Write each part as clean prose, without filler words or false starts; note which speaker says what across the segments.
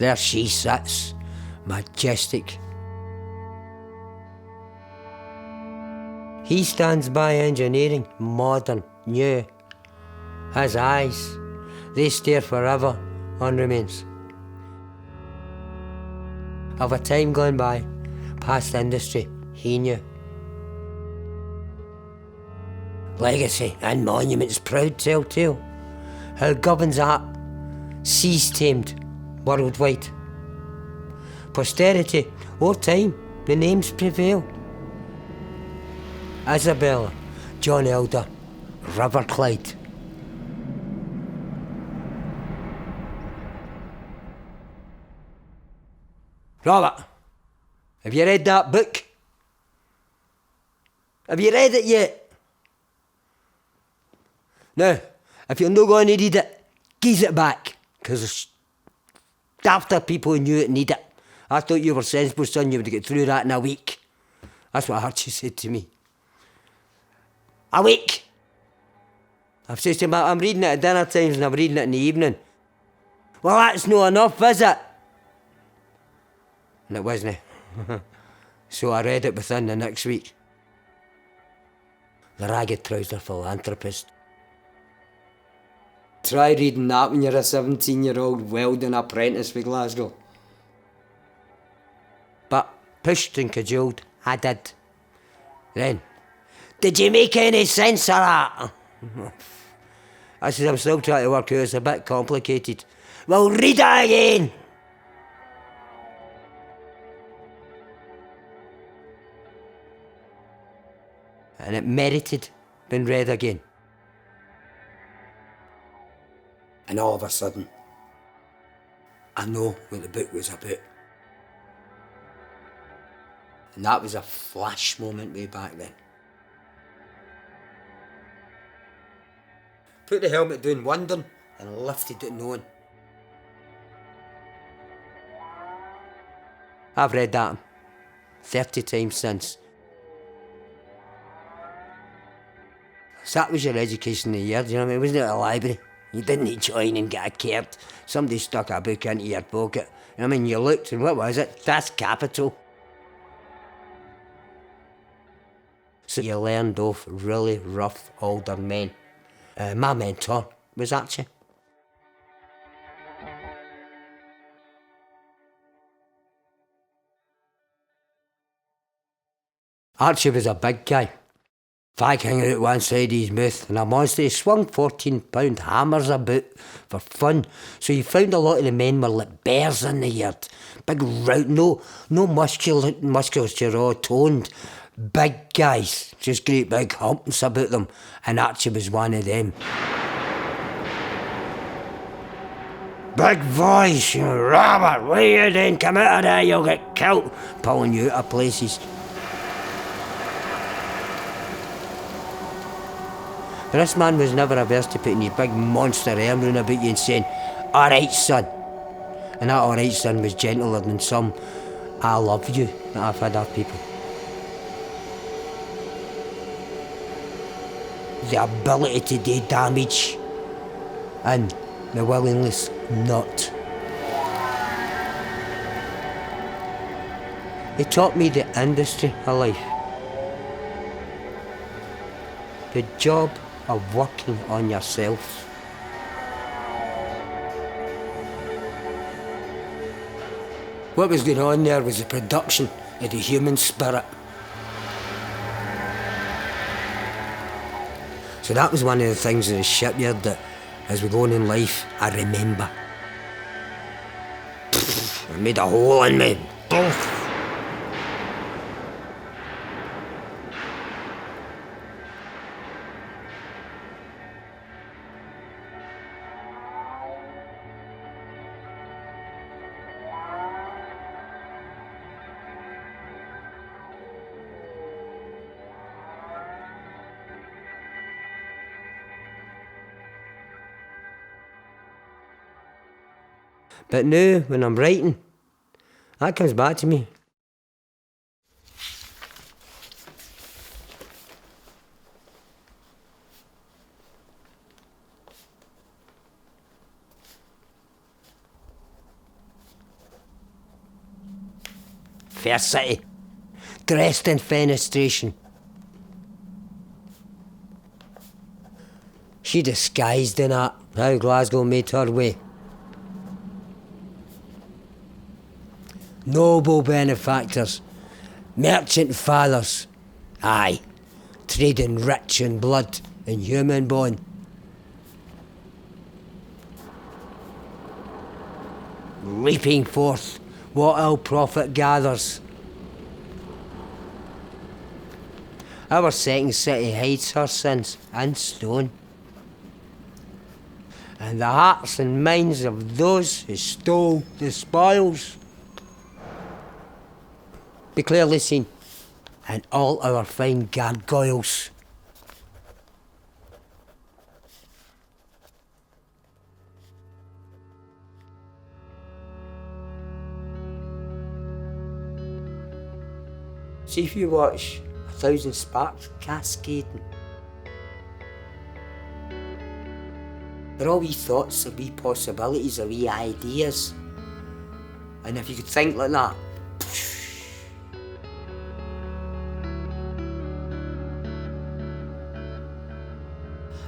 Speaker 1: There she sits, majestic. He stands by engineering, modern, new. His eyes, they stare forever on remains of a time gone by, past industry he knew. Legacy and monuments proud telltale, how Govan's art seas tamed worldwide. Posterity, o'er time, the names prevail. Isabella, John Elder, River Clyde. Robert, have you read that book? Have you read it yet? Now, if you're not going to read it, give it back, because after people who knew it need it. I thought you were sensible, son, you would get through that in a week. That's what Archie said to me. A week! I've said to him, I'm reading it at dinner times and I'm reading it in the evening. Well, that's not enough, is it? And it wasn't. So I read it within the next week. The Ragged Trouser Philanthropist. Try reading that when you're a 17-year-old welding apprentice with Glasgow. But pushed and cajoled, I did. Then, did you make any sense of that? I said, I'm still trying to work out, it's a bit complicated. Well, read it again! And it merited being read again. And all of a sudden, I know what the book was about. And that was a flash moment way back then. Put the helmet down wondering and lifted it knowing. I've read that 30 times since. So that was your education of the year, do you know what I mean? It wasn't at a library. You didn't join and get a card. Somebody stuck a book into your pocket. I mean, you looked and what was it? That's capital. So you learned off really rough older men. My mentor was Archie. Archie was a big guy. Fag hanging out one side of his mouth and a monster. He swung 14-pound hammers about for fun. So you found a lot of the men were like bears in the yard. Big round, no musculature, all toned. Big guys, just great big humps about them. And Archie was one of them. Big voice, you know, Robert, what are you doing? Come out of there, you'll get killed. Pulling you out of places. But this man was never averse to putting his big monster arm round about you and saying, alright son. And that alright son was gentler than some I love you that I've had of people. The ability to do damage and the willingness not. He taught me the industry of life. The job of working on yourself. What was going on there was the production of the human spirit. So that was one of the things in the shipyard that, as we go on in life, I remember. I made a hole in me, both. But now, when I'm writing, that comes back to me. Fair city, dressed in fenestration. She disguised in that, how Glasgow made her way. Noble benefactors, merchant fathers, aye, trading rich in blood and human bone. Reaping forth what ill profit gathers. Our second city hides her sins in stone. And the hearts and minds of those who stole the spoils be clearly seen in all our fine gargoyles. See if you watch 1,000 sparks cascading. They're all wee thoughts, or wee possibilities, or wee ideas. And if you could think like that,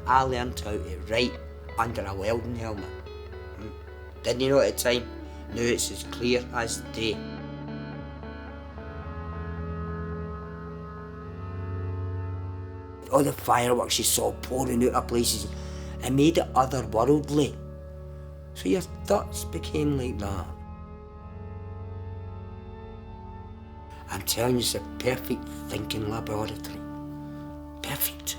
Speaker 1: I learned how to write under a welding helmet. Didn't you know at the time? Now it's as clear as day. All the fireworks you saw pouring out of places, it made it otherworldly. So your thoughts became like that. I'm telling you, it's a perfect thinking laboratory. Perfect.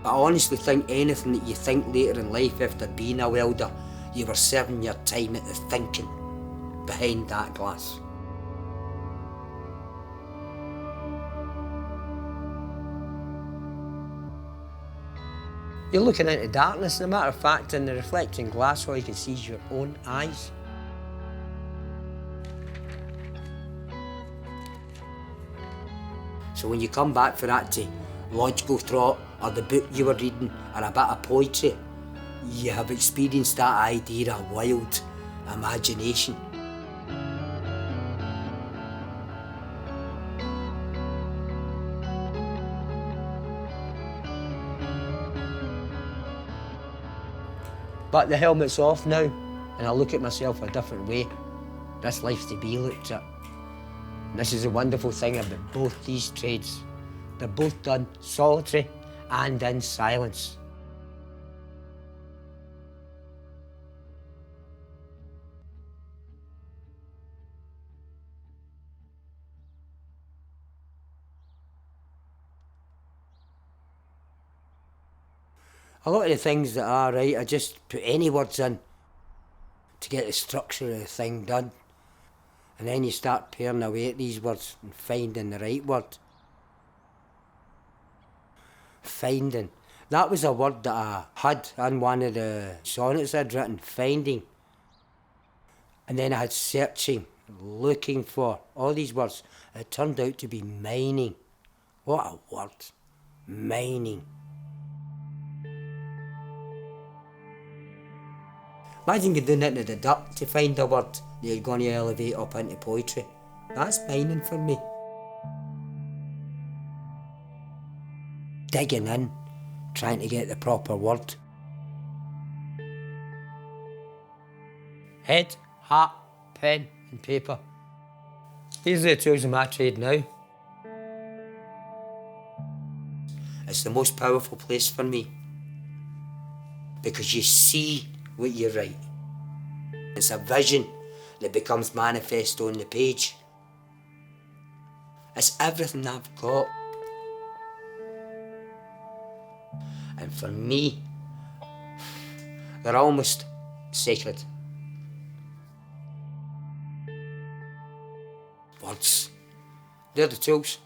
Speaker 1: I honestly think anything that you think later in life after being a welder, you were serving your time at the thinking behind that glass. You're looking into darkness, and a matter of fact, in the reflecting glass, all you can see is your own eyes. So when you come back for that to logical thought, or the book you were reading, or a bit of poetry, you have experienced that idea of wild imagination. But the helmet's off now, and I look at myself a different way. This life's to be looked at. And this is the wonderful thing about both these trades. They're both done solitary and in silence. A lot of the things that I write, I just put any words in to get the structure of the thing done. And then you start paring away at these words and finding the right word. Finding. That was a word that I had in one of the sonnets I'd written, finding. And then I had searching, looking for, all these words. It turned out to be mining. What a word. Mining. Imagine you doing it in the dark to find a word that you're going to elevate up into poetry. That's mining for me. Digging in, trying to get the proper word. Head, heart, pen and paper. These are the tools of my trade now. It's the most powerful place for me because you see what you write. It's a vision that becomes manifest on the page. It's everything I've got. And for me, they're almost sacred. Words, they're the tools.